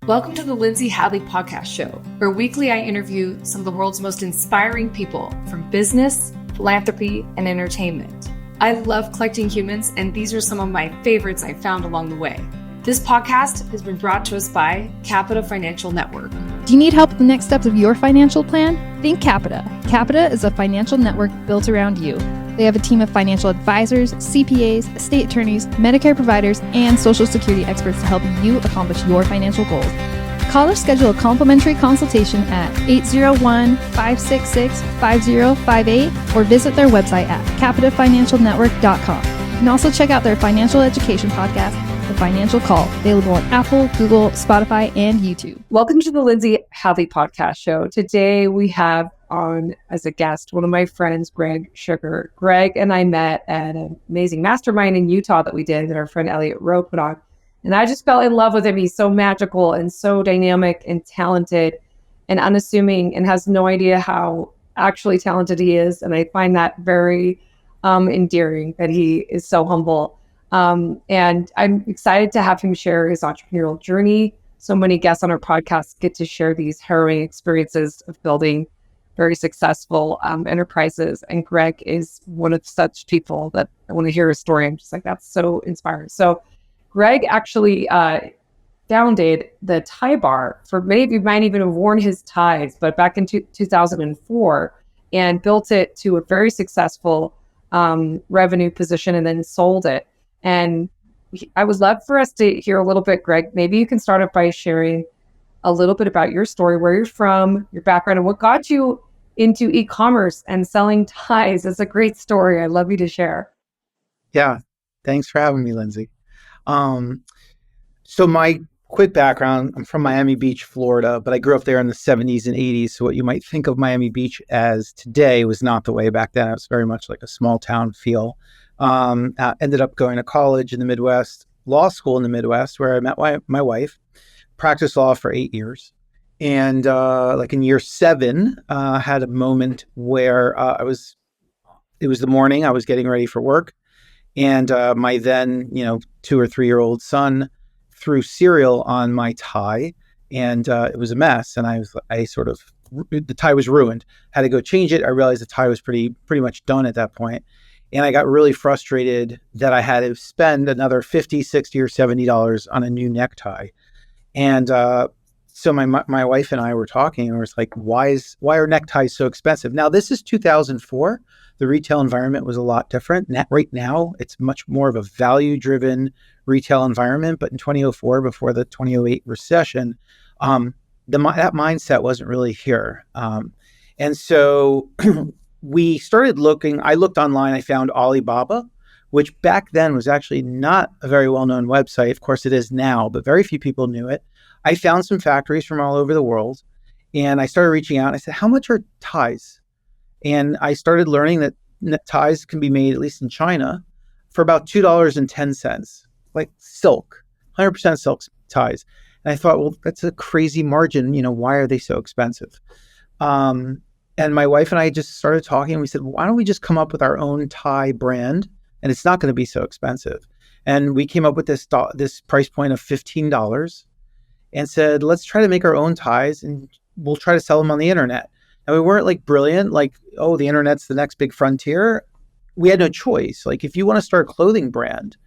Welcome to the Lindsay Hadley Podcast Show, where weekly I interview some of the world's most inspiring people from business, philanthropy, and entertainment. I love collecting humans, and these are some of my favorites I found along the way. This podcast has been brought to us by Capita Financial Network. Do you need help with the next steps of your financial plan? Think Capita. Capita is a financial network built around you. They have a team of financial advisors, CPAs, estate attorneys, Medicare providers, and Social Security experts to help you accomplish your financial goals. Call or schedule a complimentary consultation at 801-566-5058 or visit their website at capitafinancialnetwork.com. You can also check out their financial education podcast, The Financial Call, available on Apple, Google, Spotify, and YouTube. Welcome to the Lindsay Hadley Podcast Show. Today we have on as a guest one of my friends, Greg Shugar. Greg and I met at an amazing mastermind in Utah that we did that our friend Elliot Rowe put on. And I just fell in love with him. He's so magical and so dynamic and talented and unassuming and has no idea how actually talented he is. And I find that very endearing that he is so humble. And I'm excited to have him share his entrepreneurial journey. So many guests on our podcast get to share these harrowing experiences of building very successful enterprises. And Greg is one of such people that I want to hear his story. I'm just like, that's so inspiring. So Greg actually founded the tie bar. For many of you might even have worn his ties, but back in 2004, and built it to a very successful revenue position and then sold it. And I would love for us to hear a little bit, Greg. Maybe you can start off by sharing a little bit about your story, where you're from, your background, and what got you into e-commerce and selling ties. It's a great story. I'd love you to share. Yeah. Thanks for having me, Lindsay. So my quick background, I'm from Miami Beach, Florida, but I grew up there in the 70s and 80s. So what you might think of Miami Beach as today was not the way back then. It was very much like a small town feel. Ended up going to college in the Midwest, law school in the Midwest, where I met my wife, practiced law for 8 years. And like in year 7, had a moment where it was the morning, I was getting ready for work. And my then, 2 or 3 year old son threw cereal on my tie, and it was a mess. And the tie was ruined. Had to go change it. I realized the tie was pretty much done at that point. And I got really frustrated that I had to spend another $50, $60, or $70 on a new necktie. And so my wife and I were talking, and it was like, why are neckties so expensive? Now, this is 2004. The retail environment was a lot different. Right now, it's much more of a value-driven retail environment. But in 2004, before the 2008 recession, that mindset wasn't really here. And so we started looking. I looked online. I found Alibaba, which back then was actually not a very well-known website. Of course, it is now, but very few people knew it. I found some factories from all over the world, and I started reaching out. I said, how much are ties? And I started learning that ties can be made, at least in China, for about $2.10, like silk, 100% silk ties. And I thought, well, that's a crazy margin. Why are they so expensive? And my wife and I just started talking, and we said, why don't we just come up with our own tie brand? And it's not going to be so expensive. And we came up with this price point of $15 and said, let's try to make our own ties, and we'll try to sell them on the internet. And we weren't like brilliant, like, oh, the internet's the next big frontier. We had no choice. Like, if you want to start a clothing brand,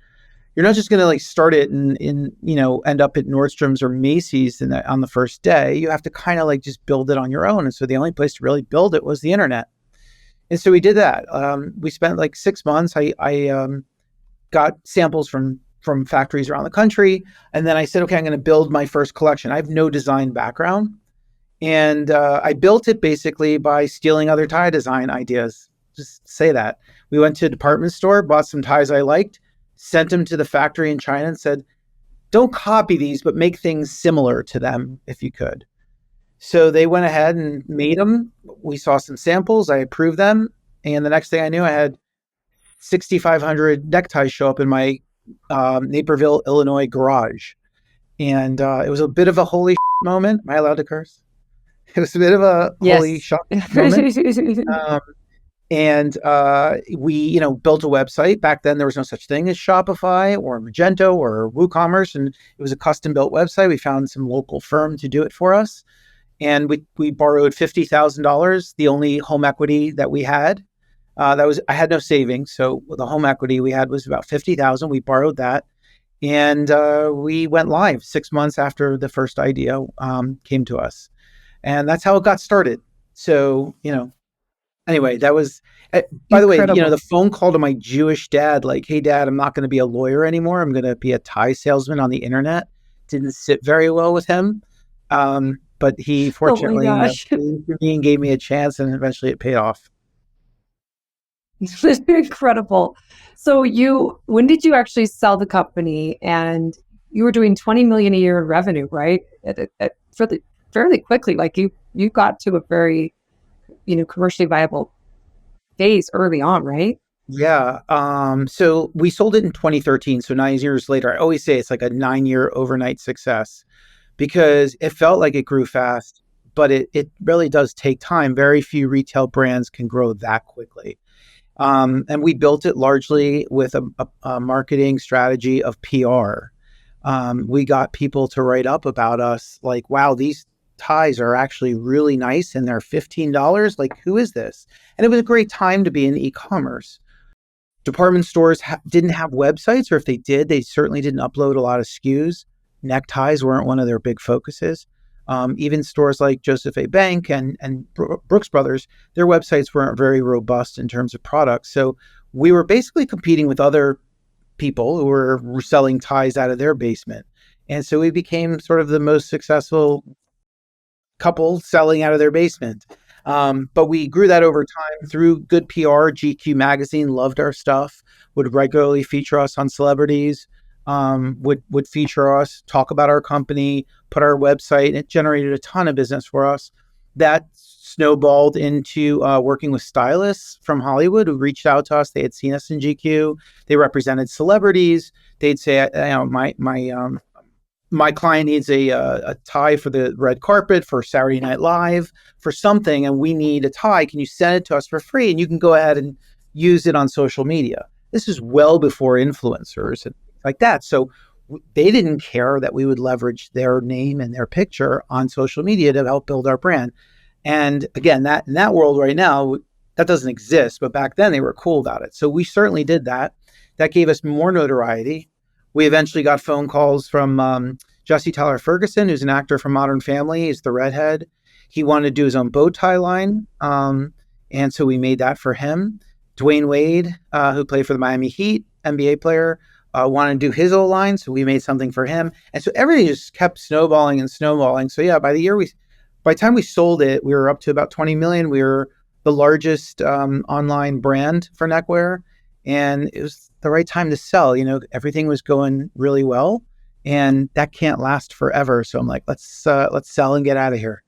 you're not just going to like start it and end up at Nordstrom's or Macy's on the first day. You have to kind of like just build it on your own. And so the only place to really build it was the internet. And so we did that. We spent like 6 months. I got samples from factories around the country. And then I said, okay, I'm going to build my first collection. I have no design background. And I built it basically by stealing other tie design ideas. Just say that. We went to a department store, bought some ties I liked, sent them to the factory in China and said, don't copy these, but make things similar to them if you could. So they went ahead and made them. We saw some samples. I approved them. And the next thing I knew, I had 6,500 neckties show up in my Naperville, Illinois garage. And it was a bit of a holy moment. Am I allowed to curse? It was a bit of a holy shock moment. And we, built a website. Back then, there was no such thing as Shopify or Magento or WooCommerce, and it was a custom built website. We found some local firm to do it for us, and we borrowed $50,000, the only home equity that we had. I had no savings, so the home equity we had was about 50,000. We borrowed that, and we went live 6 months after the first idea came to us, and that's how it got started. So anyway, that was. By the way, Incredible. the phone call to my Jewish dad, like, "Hey, Dad, I'm not going to be a lawyer anymore. I'm going to be a tie salesman on the internet," didn't sit very well with him. But he Oh my fortunately gosh. believed in me and gave me a chance, and eventually it paid off. Incredible. So when did you actually sell the company? And you were doing 20 million a year in revenue, right? Fairly quickly. Like you got to a very, commercially viable phase early on, right? Yeah. So we sold it in 2013. So 9 years later, I always say it's like a 9-year overnight success because it felt like it grew fast, but it really does take time. Very few retail brands can grow that quickly. And we built it largely with a marketing strategy of PR. We got people to write up about us like, wow, these ties are actually really nice and they're $15. Like, who is this? And it was a great time to be in e-commerce. Department stores didn't have websites, or if they did, they certainly didn't upload a lot of SKUs. Neckties weren't one of their big focuses. Even stores like Joseph A. Bank and Brooks Brothers, their websites weren't very robust in terms of products. So we were basically competing with other people who were selling ties out of their basement. And so we became sort of the most successful couple selling out of their basement. But we grew that over time through good PR. GQ magazine loved our stuff, would regularly feature us on celebrities, would feature us, talk about our company, put our website. It generated a ton of business for us. That snowballed into working with stylists from Hollywood who reached out to us. They had seen us in GQ. They represented celebrities. They'd say, my client needs a tie for the red carpet for Saturday Night Live for something, and we need a tie. Can you send it to us for free? And you can go ahead and use it on social media. This is well before influencers and like that. So they didn't care that we would leverage their name and their picture on social media to help build our brand. And again, that in that world right now, that doesn't exist. But back then they were cool about it. So we certainly did that. That gave us more notoriety. We eventually got phone calls from Jesse Tyler Ferguson, who's an actor from Modern Family. He's the redhead. He wanted to do his own bow tie line. And so we made that for him. Dwayne Wade, who played for the Miami Heat, NBA player, wanted to do his own line. So we made something for him. And so everything just kept snowballing and snowballing. So yeah, by the time we sold it, we were up to about 20 million. We were the largest online brand for neckwear. And it was the right time to sell. Everything was going really well, and that can't last forever. So I'm like, let's sell and get out of here.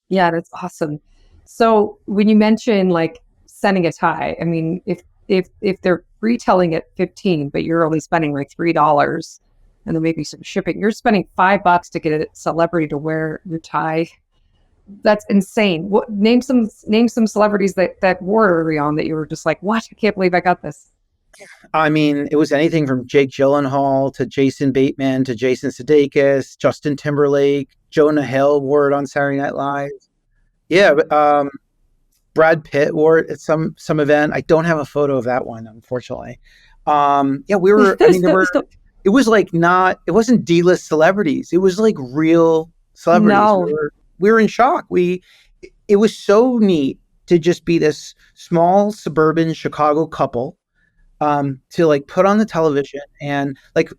Yeah, that's awesome. So when you mention like sending a tie, I mean, if they're retailing at 15, but you're only spending like $3 and then maybe some shipping, you're spending $5 to get a celebrity to wear your tie. That's insane. Name some celebrities that wore early on that you were just like, what? I can't believe I got this. I mean, it was anything from Jake Gyllenhaal to Jason Bateman to Jason Sudeikis, Justin Timberlake, Jonah Hill wore it on Saturday Night Live. Yeah, but, Brad Pitt wore it at some event. I don't have a photo of that one, unfortunately. Yeah, we were. I mean, it was like it wasn't D-list celebrities. It was like real celebrities. No. We were in shock. It was so neat to just be this small suburban Chicago couple, to like put on the television, and like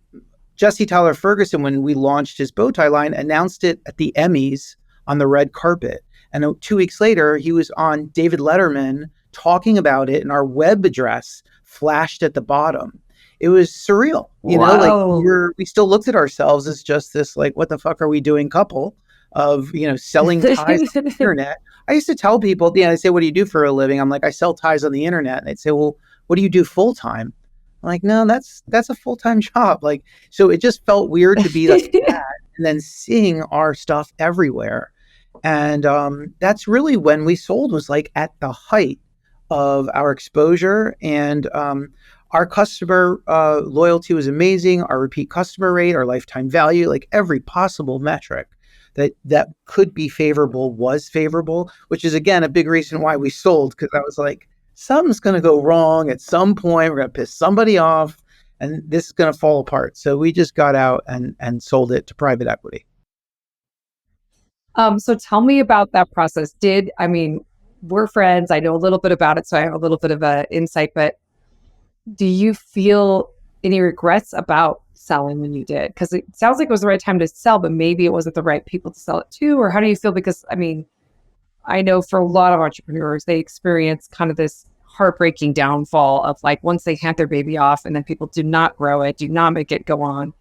Jesse Tyler Ferguson, when we launched his bow tie line, announced it at the Emmys on the red carpet. And 2 weeks later, he was on David Letterman talking about it, and our web address flashed at the bottom. It was surreal, like we still looked at ourselves as just this, like, what the fuck are we doing couple of, selling ties on the internet. I used to tell people, they say, what do you do for a living? I'm like, I sell ties on the internet. And they'd say, well, what do you do full time? I'm like, no, that's a full-time job. Like, so it just felt weird to be like that and then seeing our stuff everywhere. And that's really when we sold, was like at the height of our exposure. And our customer loyalty was amazing. Our repeat customer rate, our lifetime value, like every possible metric that could be favorable was favorable, which is, again, a big reason why we sold, because I was like, something's going to go wrong at some point. We're going to piss somebody off and this is going to fall apart. So we just got out and sold it to private equity. So tell me about that process. We're friends. I know a little bit about it, so I have a little bit of a insight, but do you feel any regrets about selling when you did? Because it sounds like it was the right time to sell, but maybe it wasn't the right people to sell it to, or how do you feel? Because I know for a lot of entrepreneurs, they experience kind of this heartbreaking downfall of like, once they hand their baby off and then people do not grow it, do not make it go on.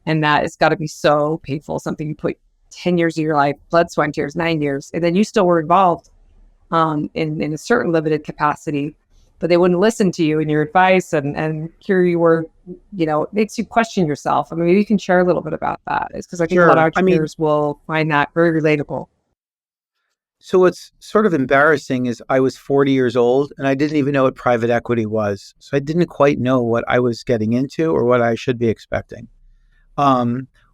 And that has got to be so painful. Something you put 10 years of your life, blood, sweat, and tears, 9 years, and then you still were involved in a certain limited capacity, but they wouldn't listen to you and your advice, and here you were, it makes you question yourself. Maybe you can share a little bit about that. It's because I think a lot of entrepreneurs will find that very relatable. So what's sort of embarrassing is I was 40 years old and I didn't even know what private equity was. So I didn't quite know what I was getting into or what I should be expecting.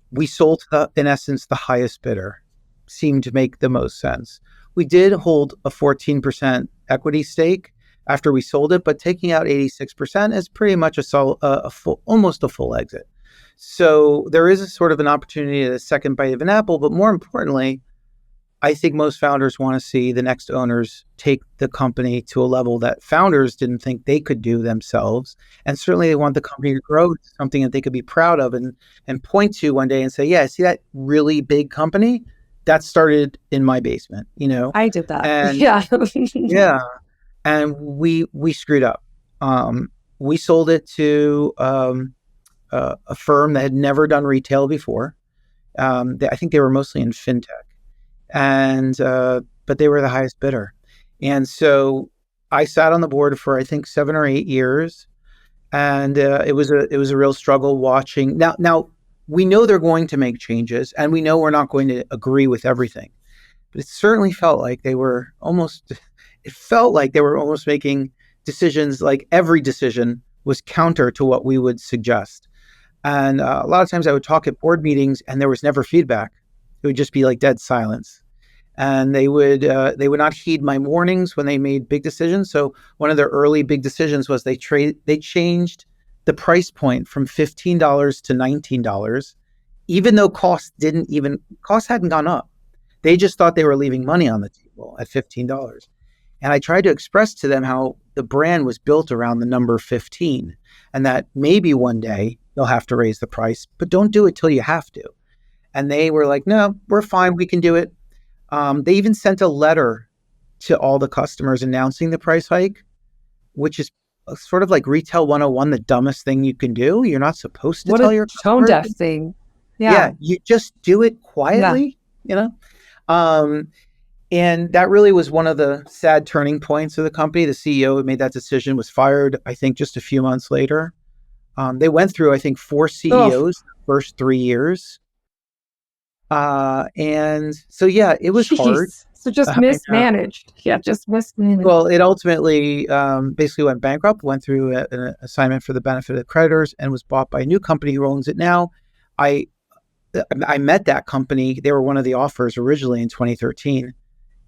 We sold to in essence, the highest bidder. Seemed to make the most sense. We did hold a 14% equity stake after we sold it, but taking out 86% is pretty much almost a full exit. So there is a sort of an opportunity at a second bite of an apple, but more importantly, I think most founders want to see the next owners take the company to a level that founders didn't think they could do themselves. And certainly they want the company to grow to something that they could be proud of and point to one day and say, yeah, see that really big company? That started in my basement, I did that. And yeah. Yeah. And we screwed up. We sold it to a firm that had never done retail before. I think they were mostly in fintech. But they were the highest bidder. And so I sat on the board for, I think, 7 or 8 years. And it was a real struggle watching. Now we know they're going to make changes and we know we're not going to agree with everything, but it certainly felt like they were almost making decisions, like every decision was counter to what we would suggest. And a lot of times I would talk at board meetings and there was never feedback. It would just be like dead silence. And they would not heed my warnings when they made big decisions. So one of their early big decisions was they changed the price point from $15 to $19, even though costs hadn't gone up. They just thought they were leaving money on the table at $15. And I tried to express to them how the brand was built around the number 15 and that maybe one day they'll have to raise the price, but don't do it till you have to. And they were like, no, we're fine. We can do it. They even sent a letter to all the customers announcing the price hike, which is sort of like retail 101, the dumbest thing you can do. You're not supposed to tell your customers. Tone deaf thing. Yeah. You just do it quietly, And that really was one of the sad turning points of the company. The CEO who made that decision was fired, I think, just a few months later. They went through, I think, 4 CEOs the first 3 years. And so, yeah, it was hard. So just mismanaged. Yeah, just mismanaged. Well, it ultimately basically went bankrupt, went through an assignment for the benefit of creditors and was bought by a new company who owns it now. I met that company. They were one of the offers originally in 2013.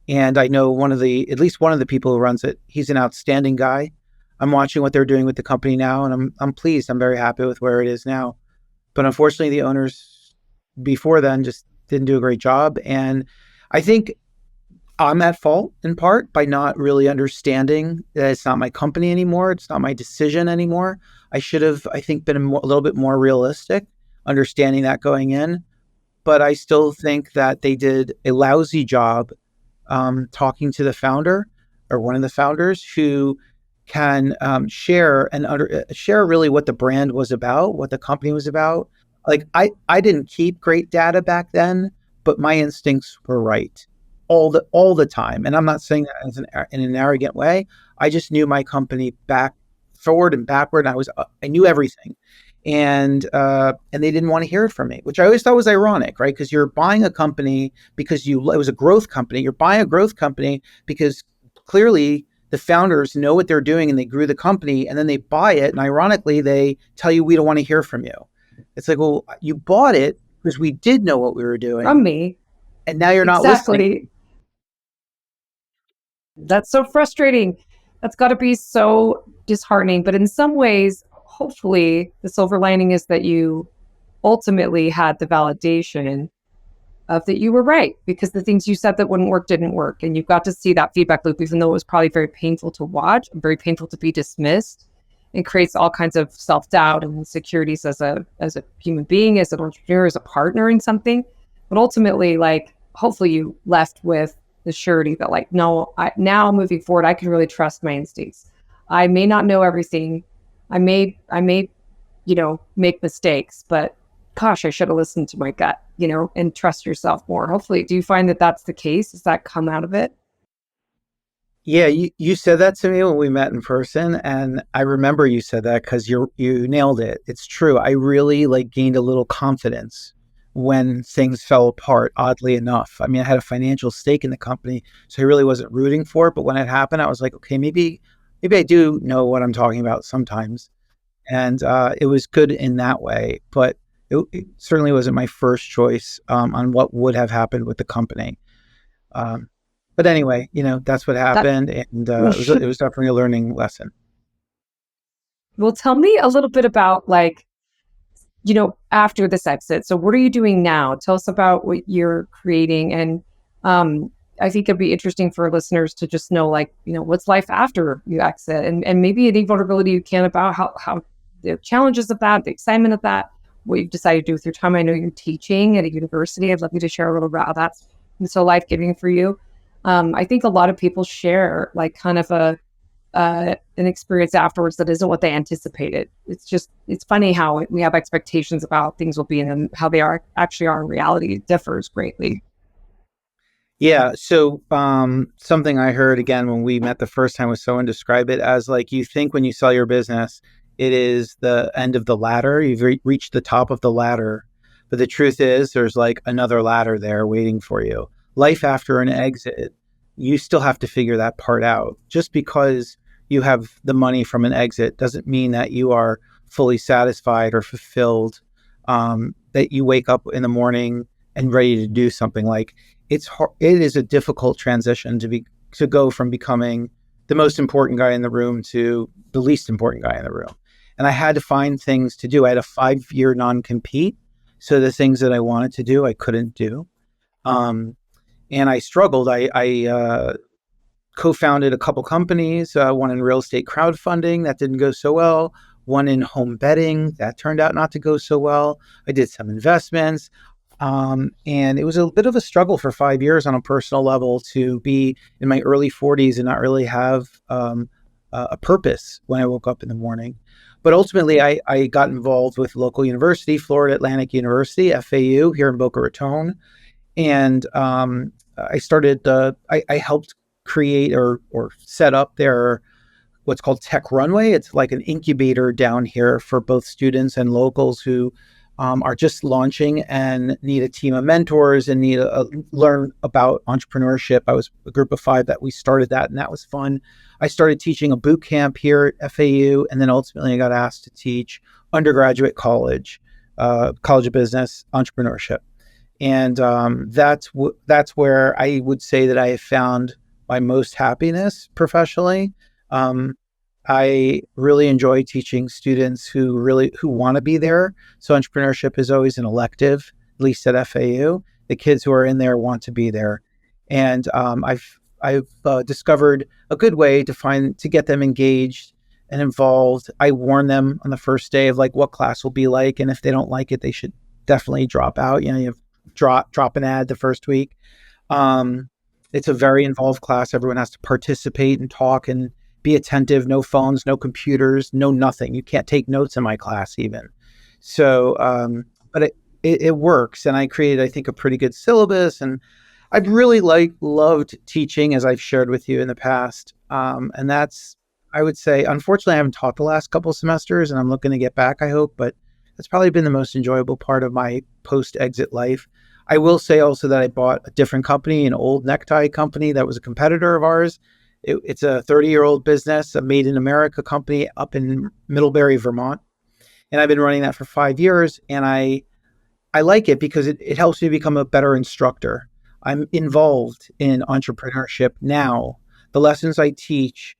And I know at least one of the people who runs it. He's an outstanding guy. I'm watching what they're doing with the company now, and I'm pleased. I'm very happy with where it is now. But unfortunately, the owners before then just didn't do a great job. And I think I'm at fault in part by not really understanding that it's not my company anymore. It's not my decision anymore. I should have, I think, been a little bit more realistic, understanding that going in. But I still think that they did a lousy job talking to the founder or one of the founders who can share really what the brand was about, what the company was about. Like I didn't keep great data back then, but my instincts were right all the time. And I'm not saying that as in an arrogant way. I just knew my company back, forward and backward. And I knew everything. and they didn't want to hear it from me, which I always thought was ironic, right? Because you're buying a company because it was a growth company. You're buying a growth company because clearly the founders know what they're doing and they grew the company, and then they buy it, and ironically they tell you, we don't want to hear from you. It's like, well, you bought it because we did know what we were From doing, me. and now you're not listening. Exactly. That's so frustrating. That's got to be so disheartening. But in some ways, hopefully, the silver lining is that you ultimately had the validation of that you were right, because the things you said that wouldn't work didn't work. And you got to see that feedback loop, even though it was probably very painful to watch, very painful to be dismissed. It creates all kinds of self-doubt and insecurities as a human being, as an entrepreneur, as a partner in something. But ultimately, like, hopefully you left with the surety that, like, no, now moving forward, I can really trust my instincts. I may not know everything. I may, make mistakes, but gosh, I should have listened to my gut, and trust yourself more. Hopefully, do you find that that's the case? Does that come out of it? Yeah, you said that to me when we met in person, and I remember you said that because you nailed it. It's true. I really gained a little confidence when things fell apart, oddly enough. I mean, I had a financial stake in the company, so I really wasn't rooting for it. But when it happened, I was like, okay, maybe I do know what I'm talking about sometimes. And it was good in that way. But it certainly wasn't my first choice on what would have happened with the company. Um, but anyway, that's what That happened, and it was definitely a learning lesson. Well, tell me a little bit about, like, after this exit. So what are you doing now? Tell us about what you're creating. And I think it'd be interesting for listeners to just know, like, what's life after you exit, and maybe any vulnerability you can about how the challenges of that, the excitement of that, what you've decided to do with your time. I know you're teaching at a university. I'd love you to share a little about how that's been so life-giving for you. I think a lot of people share, like, kind of an experience afterwards that isn't what they anticipated. It's funny how we have expectations about things will be, and how they actually are in reality. It differs greatly. Yeah. So something I heard again when we met the first time was someone describe it as, like, you think when you sell your business, it is the end of the ladder. You've reached the top of the ladder. But the truth is there's like another ladder there waiting for you. Life after an exit, you still have to figure that part out. Just because you have the money from an exit doesn't mean that you are fully satisfied or fulfilled, that you wake up in the morning and ready to do something. Like, it is a difficult transition to go from becoming the most important guy in the room to the least important guy in the room. And I had to find things to do. I had a 5-year non-compete. So the things that I wanted to do, I couldn't do. And I struggled. I co-founded a couple companies, one in real estate crowdfunding that didn't go so well, one in home betting that turned out not to go so well. I did some investments. And it was a bit of a struggle for 5 years on a personal level to be in my early 40s and not really have a purpose when I woke up in the morning. But ultimately, I got involved with local university, Florida Atlantic University, FAU, here in Boca Raton. And I started, I helped create or set up their what's called Tech Runway. It's like an incubator down here for both students and locals who are just launching and need a team of mentors and need to learn about entrepreneurship. I was a group of 5 that we started that, and that was fun. I started teaching a boot camp here at FAU, and then ultimately I got asked to teach undergraduate college of business entrepreneurship. And that's where I would say that I have found my most happiness professionally. I really enjoy teaching students who want to be there. So entrepreneurship is always an elective, at least at FAU. The kids who are in there want to be there, and I've discovered a good way to get them engaged and involved. I warn them on the first day of, like, what class will be like, and if they don't like it, they should definitely drop out. You have drop an ad the first week. It's a very involved class. Everyone has to participate and talk and be attentive. No phones, no computers, no nothing. You can't take notes in my class even. So, but it works. And I created, I think, a pretty good syllabus. And I've really loved teaching, as I've shared with you in the past. And that's, I would say, unfortunately, I haven't taught the last couple of semesters, and I'm looking to get back, I hope. But That's probably been the most enjoyable part of my post-exit life. I will say also that I bought a different company, an old necktie company that was a competitor of ours. It's a 30-year-old business, a made in America company up in Middlebury, Vermont. And I've been running that for 5 years. And I like it because it helps me become a better instructor. I'm involved in entrepreneurship now. The lessons I teach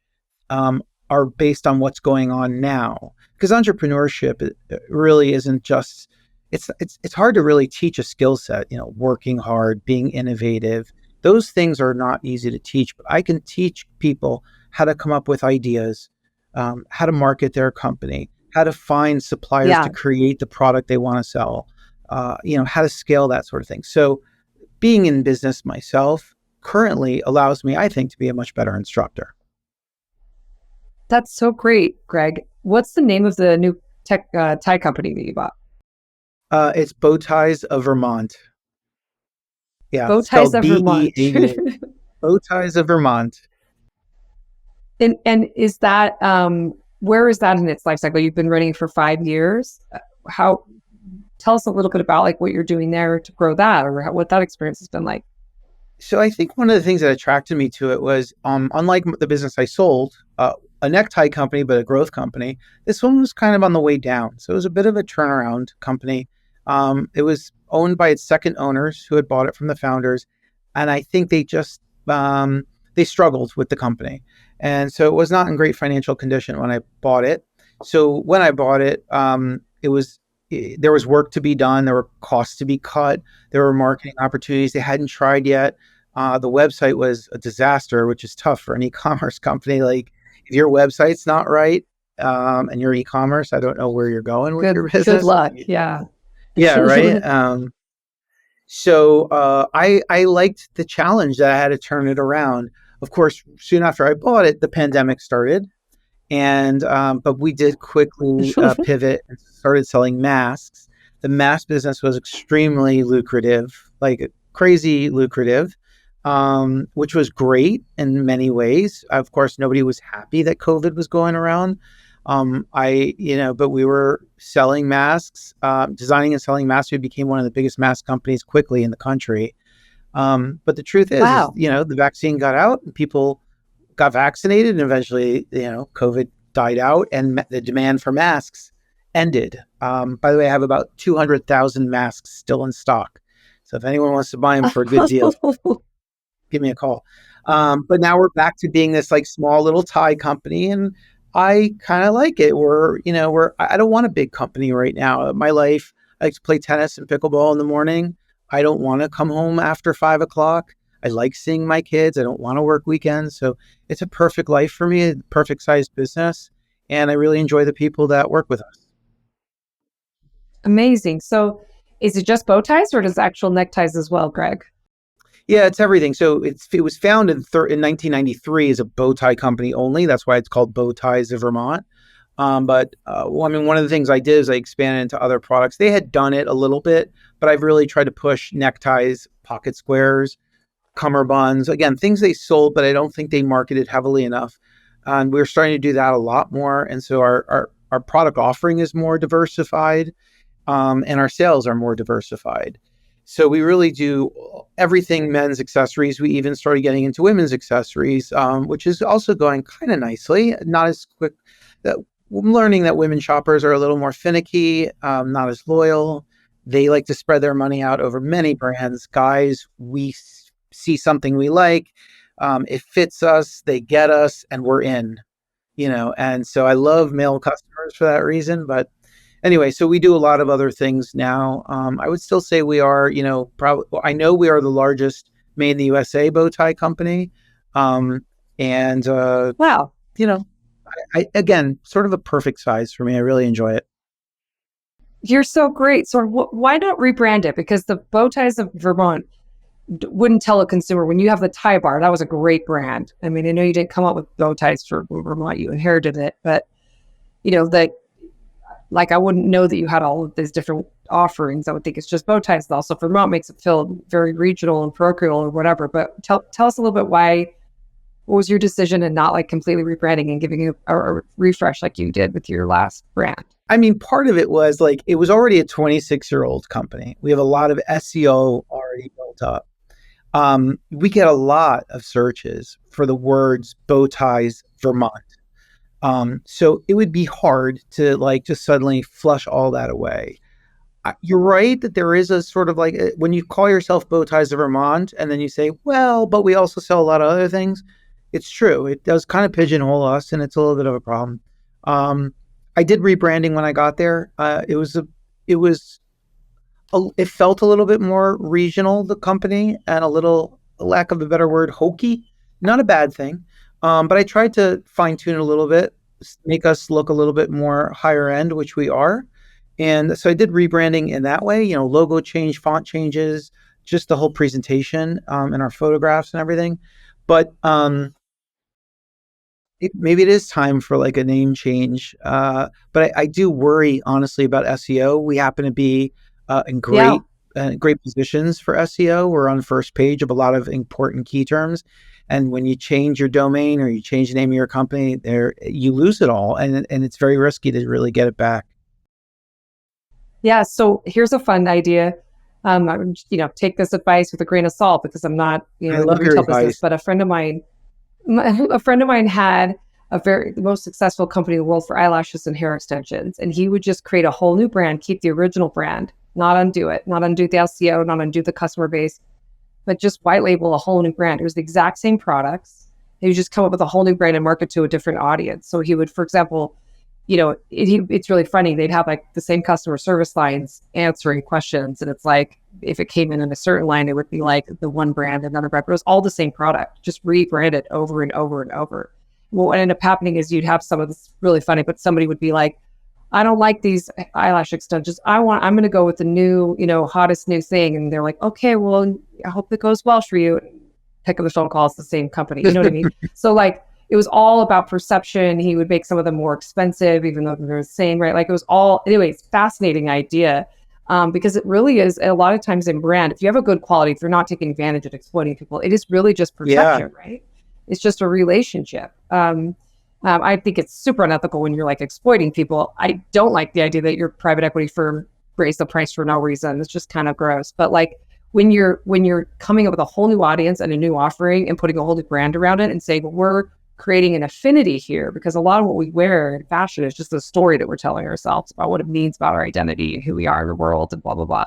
are based on what's going on now. Because entrepreneurship really isn't just, it's hard to really teach a skill set, working hard, being innovative. Those things are not easy to teach, but I can teach people how to come up with ideas, how to market their company, how to find suppliers to Yeah, create the product they want to sell, how to scale that sort of thing. So being in business myself currently allows me, I think, to be a much better instructor. that's so great, Greg. What's the name of the new tech tie company that you bought? It's Bow Ties of Vermont. Yeah, Bow Ties spelled of Vermont. Beav. Bow Ties of Vermont. And is that where is that in its life cycle? You've been running for 5 years. How Tell us a little bit about like what you're doing there to grow that, or what that experience has been like. So I think one of the things that attracted me to it was, unlike the business I sold, a necktie company, but a growth company, this one was kind of on the way down. So it was a bit of a turnaround company. It was owned by its second owners who had bought it from the founders. And I think they just, they struggled with the company. And so it was not in great financial condition when I bought it. So when I bought it, there was work to be done. There were costs to be cut. There were marketing opportunities they hadn't tried yet. The website was a disaster, which is tough for an e-commerce company. Like if your website's not right, and your e-commerce, I don't know where you're going with your Good business. luck. Yeah. Yeah, right. I liked the challenge that I had to turn it around. Of course, soon after I bought it, the pandemic started. And but we did quickly pivot and started selling masks. The mask business was extremely lucrative, like crazy lucrative, which was great in many ways. Of course, nobody was happy that COVID was going around. But we were selling masks, designing and selling masks. We became one of the biggest mask companies quickly in the country. But the truth is, Wow. the vaccine got out and people got vaccinated, and eventually, COVID died out and the demand for masks ended. By the way, I have about 200,000 masks still in stock. So if anyone wants to buy them for a good deal, give me a call. But now we're back to being this like small little tie company, and I kind of like it. I don't want a big company right now. My life, I like to play tennis and pickleball in the morning. I don't want to come home after 5 o'clock. I like seeing my kids. I don't want to work weekends. So it's a perfect life for me, a perfect sized business. And I really enjoy the people that work with us. Amazing. So is it just bow ties or does actual neckties as well, Greg? Yeah, it's everything. So it was founded in 1993 as a bow tie company only. That's why it's called Bow Ties of Vermont. One of the things I did is I expanded into other products. They had done it a little bit, but I've really tried to push neckties, pocket squares, cummerbunds, again, things they sold, but I don't think they marketed heavily enough. And we're starting to do that a lot more. And so our product offering is more diversified, and our sales are more diversified. So we really do everything men's accessories. We even started getting into women's accessories, which is also going kind of nicely, not as quick. I'm learning that women shoppers are a little more finicky, not as loyal. They like to spread their money out over many brands. Guys, we see something we like, it fits us, they get us, and we're in, and so I love male customers for that reason. But anyway, so we do a lot of other things now. I would still say we are, I know we are the largest made in the USA bow tie company. And Wow. again, sort of a perfect size for me. I really enjoy it. You're so great. So why not rebrand it? Because the bow ties of Vermont wouldn't tell a consumer when you have the tie bar. That was a great brand. I mean, I know you didn't come up with bow ties for Vermont, you inherited it, but that like I wouldn't know that you had all of these different offerings. I would think it's just bow ties. Also, Vermont makes it feel very regional and parochial or whatever. But tell us a little bit why What was your decision in not like completely rebranding and giving a refresh like you did with your last brand? I mean, part of it was like, it was already a 26-year-old company. We have a lot of SEO already built up. We get a lot of searches for the words bow ties Vermont. So it would be hard to like just suddenly flush all that away. You're right that there is a sort of like, when you call yourself Bow Ties of Vermont and then you say, well, but we also sell a lot of other things. It's true. It does kind of pigeonhole us, and it's a little bit of a problem. I did rebranding when I got there. It felt a little bit more regional, the company, and a little, lack of a better word, hokey. Not a bad thing. But I tried to fine tune it a little bit, make us look a little bit more higher end, which we are. And so I did rebranding in that way, logo change, font changes, just the whole presentation, and our photographs and everything. But maybe it is time for like a name change. But I do worry honestly about SEO. We happen to be in Yeah. great positions for SEO. We're on the first page of a lot of important key terms. And when you change your domain or you change the name of your company, you lose it all, and it's very risky to really get it back. Yeah. So here's a fun idea. Take this advice with a grain of salt because I'm not, I in the love your retail business, advice. but a friend of mine had the most successful company in the world for eyelashes and hair extensions. And he would just create a whole new brand, keep the original brand, not undo it, not undo the SEO, not undo the customer base, but just white label a whole new brand. It was the exact same products. He would just come up with a whole new brand and market to a different audience. So he would, for example, it's really funny. They'd have like the same customer service lines answering questions. And it's like, if it came in a certain line, it would be like the one brand, another brand, but it was all the same product, just rebranded over and over and over. What ended up happening is you'd have some of this really funny, but somebody would be like, I don't like these eyelash extensions. I'm going to go with the new, hottest new thing. And they're like, okay, well, I hope it goes well for you. Pick up the phone call. It's the same company. You know what I mean? So like, it was all about perception. He would make some of them more expensive, even though they're the same, right? Like it was all, anyways, fascinating idea. Because it really is a lot of times in brand, if you have a good quality, if you're not taking advantage of exploiting people, it is really just Yeah. perception, right? It's just a relationship. I think it's super unethical when you're like exploiting people. I don't like the idea that your private equity firm raised the price for no reason. It's just kind of gross. But like when you're coming up with a whole new audience and a new offering and putting a whole new brand around it and saying, well, we're creating an affinity here, because a lot of what we wear in fashion is just a story that we're telling ourselves about what it means about our identity and who we are in the world and blah, blah, blah.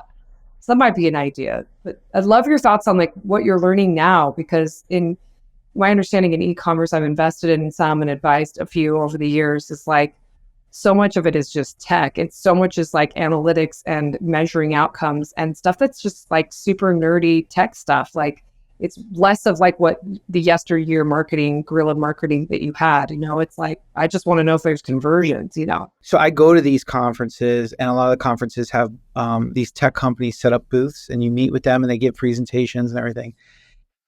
So that might be an idea. But I'd love your thoughts on like what you're learning now, because in my understanding in e-commerce, I've invested in some and advised a few over the years, is like so much of it is just tech. It's so much is like analytics and measuring outcomes and stuff that's just like super nerdy tech stuff. Like it's less of like what the yesteryear marketing, guerrilla marketing that you had. It's like, I just want to know if there's conversions. So I go to these conferences, and a lot of the conferences have these tech companies set up booths, and you meet with them and they give presentations and everything.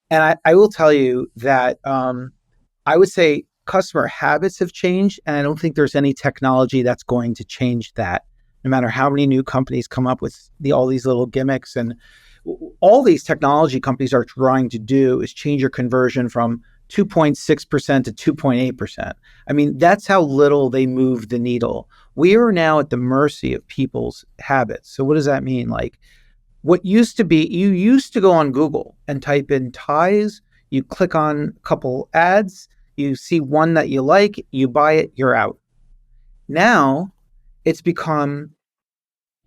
And I will tell you that I would say customer habits have changed, and I don't think there's any technology that's going to change that, no matter how many new companies come up with all these little gimmicks. And all these technology companies are trying to do is change your conversion from 2.6% to 2.8%. I mean, that's how little they move the needle. We are now at the mercy of people's habits. So what does that mean? Like, what used to be, you used to go on Google and type in ties, you click on a couple ads, you see one that you like, you buy it, you're out. Now it's become,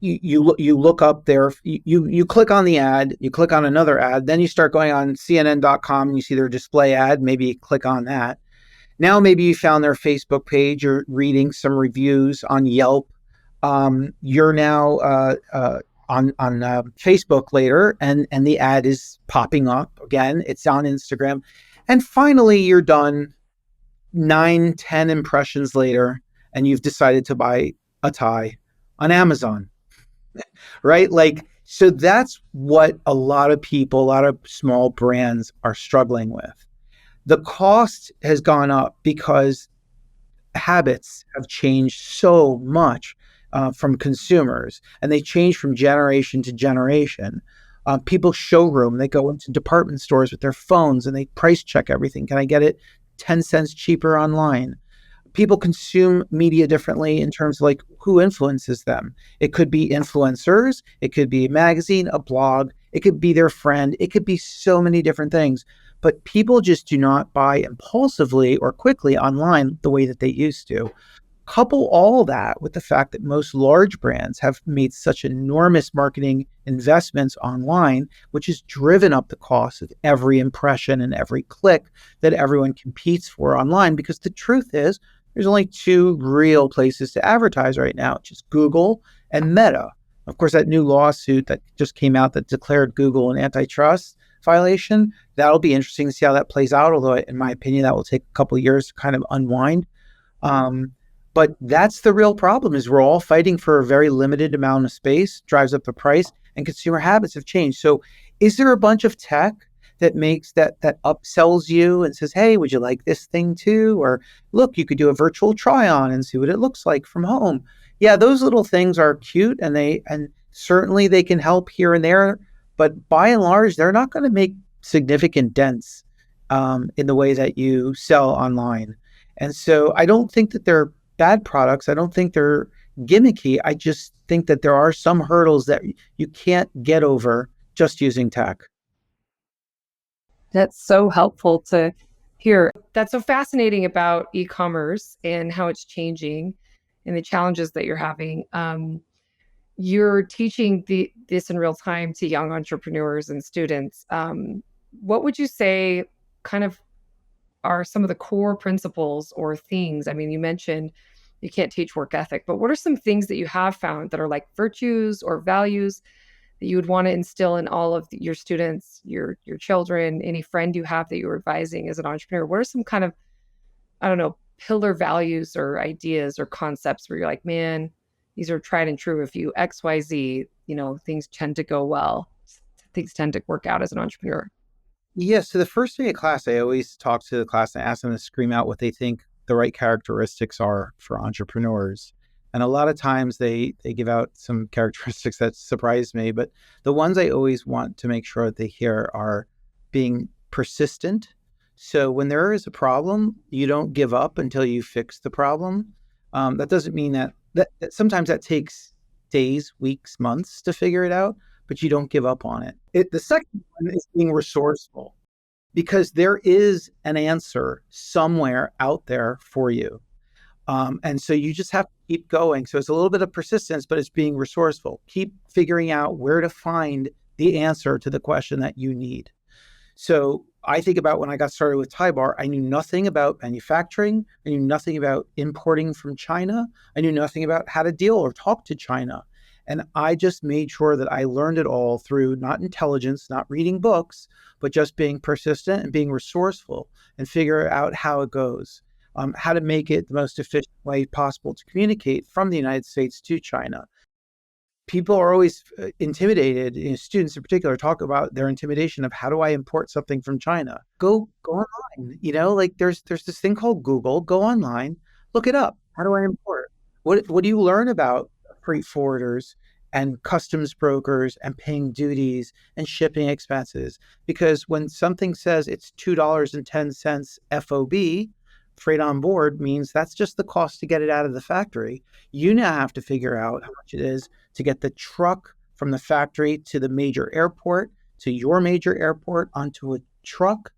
you look up there, you click on the ad, you click on another ad, then you start going on CNN.com and you see their display ad, maybe you click on that. Now maybe you found their Facebook page or reading some reviews on Yelp. You're now on Facebook later, and the ad is popping up again. It's on Instagram. And finally, you're done 9-10 impressions later, and you've decided to buy a tie on Amazon, right? Like, so that's what a lot of people, a lot of small brands are struggling with. The cost has gone up because habits have changed so much from consumers, and they change from generation to generation. People showroom, they go into department stores with their phones and they price check everything. Can I get it 10 cents cheaper online? People consume media differently in terms of like who influences them. It could be influencers, it could be a magazine, a blog, it could be their friend, it could be so many different things. But people just do not buy impulsively or quickly online the way that they used to. Couple all that with the fact that most large brands have made such enormous marketing investments online, which has driven up the cost of every impression and every click that everyone competes for online. Because the truth is, there's only two real places to advertise right now, which is Google and Meta. Of course, that new lawsuit that just came out that declared Google an antitrust violation, that'll be interesting to see how that plays out. Although, in my opinion, that will take a couple of years to kind of unwind. Um, but that's the real problem is we're all fighting for a very limited amount of space, drives up the price, and consumer habits have changed. So is there a bunch of tech that makes that upsells you and says, hey, would you like this thing too? Or look, you could do a virtual try on and see what it looks like from home. Yeah, those little things are cute and certainly they can help here and there, but by and large, they're not going to make significant dents in the way that you sell online. And so I don't think that they're bad products. I don't think they're gimmicky. I just think that there are some hurdles that you can't get over just using tech. That's so helpful to hear. That's so fascinating about e-commerce and how it's changing and the challenges that you're having. You're teaching this in real time to young entrepreneurs and students. What would you say kind of are some of the core principles or things? I mean, you mentioned you can't teach work ethic, but what are some things that you have found that are like virtues or values that you would want to instill in all of your students, your children, any friend you have that you're advising as an entrepreneur? What are some kind of, I don't know, pillar values or ideas or concepts where you're like, man, these are tried and true. If you XYZ, things tend to go well. Things tend to work out as an entrepreneur. Yeah, so the first day of class, I always talk to the class and ask them to scream out what they think the right characteristics are for entrepreneurs. And a lot of times they give out some characteristics that surprise me, but the ones I always want to make sure that they hear are being persistent. So when there is a problem, you don't give up until you fix the problem. That doesn't mean that sometimes that takes days, weeks, months to figure it out, but you don't give up on it. The second one is being resourceful because there is an answer somewhere out there for you. And so you just have to keep going. So it's a little bit of persistence, but it's being resourceful. Keep figuring out where to find the answer to the question that you need. So I think about when I got started with Thai Bar, I knew nothing about manufacturing. I knew nothing about importing from China. I knew nothing about how to deal or talk to China. And I just made sure that I learned it all through not intelligence, not reading books, but just being persistent and being resourceful and figure out how it goes, how to make it the most efficient way possible to communicate from the United States to China. People are always intimidated. Students in particular talk about their intimidation of how do I import something from China? Go online. Like there's this thing called Google. Go online, look it up. How do I import? What do you learn about freight forwarders and customs brokers and paying duties and shipping expenses? Because when something says it's $2.10 FOB, freight on board, means that's just the cost to get it out of the factory. You now have to figure out how much it is to get the truck from the factory to the major airport, to your major airport, onto a truck,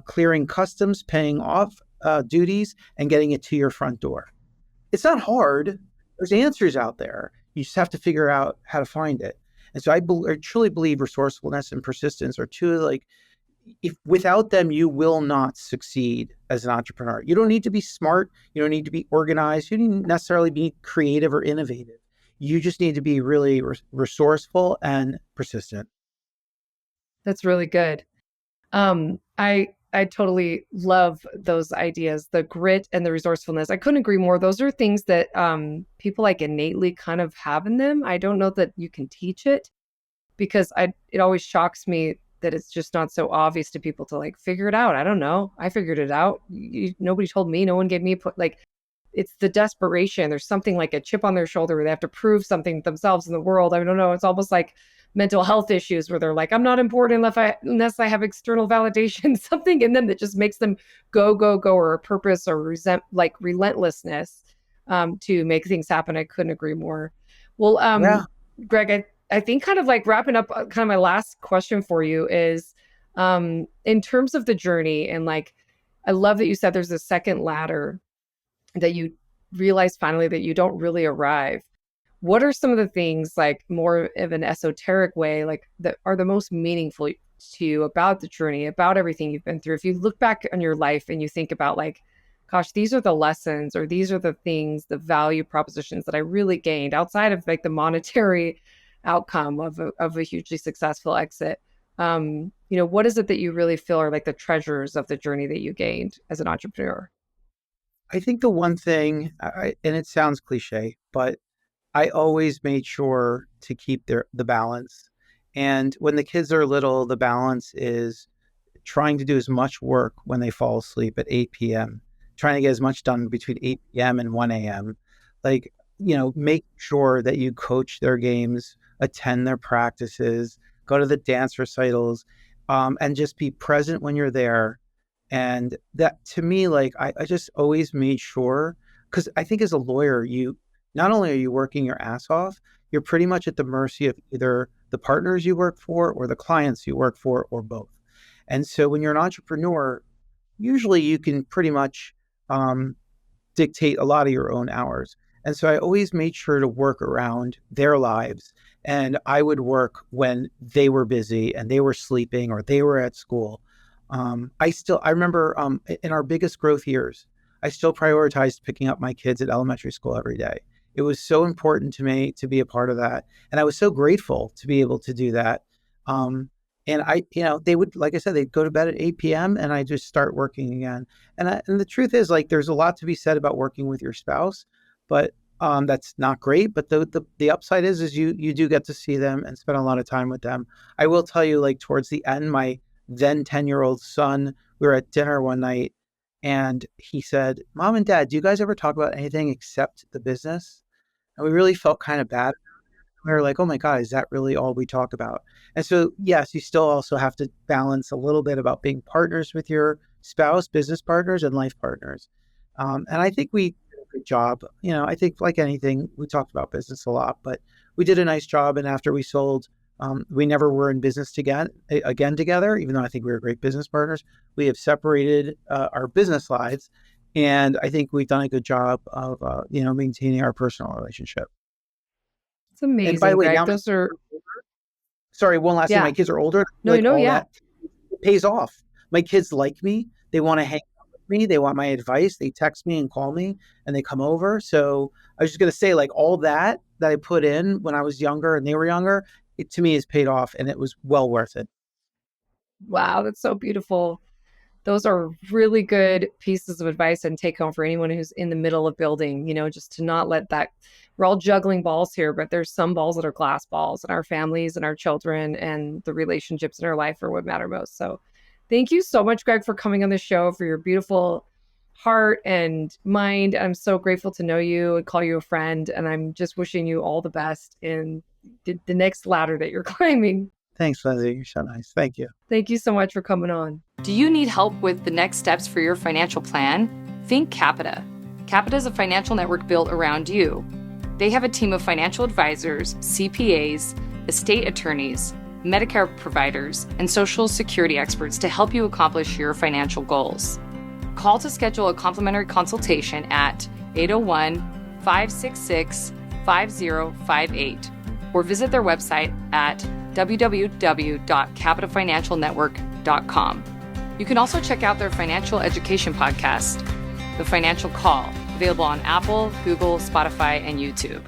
clearing customs, paying off duties, and getting it to your front door. It's not hard. There's answers out there. You just have to figure out how to find it. And so I truly believe resourcefulness and persistence are two, like, if without them, you will not succeed as an entrepreneur. You don't need to be smart. You don't need to be organized. You don't need necessarily be creative or innovative. You just need to be really resourceful and persistent. That's really good. I totally love those ideas, the grit and the resourcefulness. I couldn't agree more. Those are things that people like innately kind of have in them. I don't know that you can teach it because it always shocks me that it's just not so obvious to people to like figure it out. I don't know. I figured it out. Nobody told me. No one gave me like it's the desperation. There's something like a chip on their shoulder where they have to prove something themselves in the world. I don't know. It's almost like mental health issues where they're like, I'm not important unless I have external validation, something in them that just makes them go, go, go, or a purpose or relentlessness to make things happen. I couldn't agree more. Well, Yeah. Greg, I think kind of like wrapping up kind of my last question for you is in terms of the journey and like, I love that you said there's a second ladder that you realize finally that you don't really arrive. What are some of the things like more of an esoteric way, like that are the most meaningful to you about the journey, about everything you've been through? If you look back on your life and you think about like, gosh, these are the lessons or these are the things, the value propositions that I really gained outside of like the monetary outcome of a hugely successful exit. What is it that you really feel are like the treasures of the journey that you gained as an entrepreneur? I think the one thing, and it sounds cliche, but I always made sure to keep the balance. And when the kids are little, the balance is trying to do as much work when they fall asleep at 8 p.m., trying to get as much done between 8 p.m. and 1 a.m. Like, make sure that you coach their games, attend their practices, go to the dance recitals, and just be present when you're there. And that to me, like, I just always made sure, because I think as a lawyer, not only are you working your ass off, you're pretty much at the mercy of either the partners you work for or the clients you work for or both. And so when you're an entrepreneur, usually you can pretty much dictate a lot of your own hours. And so I always made sure to work around their lives. And I would work when they were busy and they were sleeping or they were at school. I remember in our biggest growth years, I still prioritized picking up my kids at elementary school every day. It was so important to me to be a part of that. And I was so grateful to be able to do that. And they would, like I said, they'd go to bed at 8 p.m. and I just start working again. And the truth is, like, there's a lot to be said about working with your spouse, but that's not great. But the upside is you do get to see them and spend a lot of time with them. I will tell you, like, towards the end, my then 10-year-old son, we were at dinner one night and he said, Mom and Dad, do you guys ever talk about anything except the business? And we really felt kind of bad. We were like, oh my God, is that really all we talk about? And so, yes, you still also have to balance a little bit about being partners with your spouse, business partners, and life partners. And I think we did a good job. I think like anything, we talked about business a lot, but we did a nice job. And after we sold, we never were in business again together, even though I think we were great business partners. We have separated our business lives. And I think we've done a good job of, maintaining our personal relationship. It's amazing, And by the way, Greg. now Those are, sorry, one last thing. yeah. My kids are older. No, Like all yeah. that, it pays off. My kids like me. They want to hang out with me. They want my advice. They text me and call me and they come over. So I was just going to say, like, all that I put in when I was younger and they were younger, it to me has paid off and it was well worth it. Wow, that's so beautiful. Those are really good pieces of advice and take home for anyone who's in the middle of building, just to not let that, we're all juggling balls here, but there's some balls that are glass balls, and our families and our children and the relationships in our life are what matter most. So thank you so much, Greg, for coming on the show, for your beautiful heart and mind. I'm so grateful to know you and call you a friend. And I'm just wishing you all the best in the next ladder that you're climbing. Thanks, Lindsay. You're so nice. Thank you. Thank you so much for coming on. Do you need help with the next steps for your financial plan? Think Capita. Capita is a financial network built around you. They have a team of financial advisors, CPAs, estate attorneys, Medicare providers, and Social Security experts to help you accomplish your financial goals. Call to schedule a complimentary consultation at 801-566-5058 or visit their website at www.capitafinancialnetwork.com. You can also check out their financial education podcast, The Financial Call, available on Apple, Google, Spotify, and YouTube.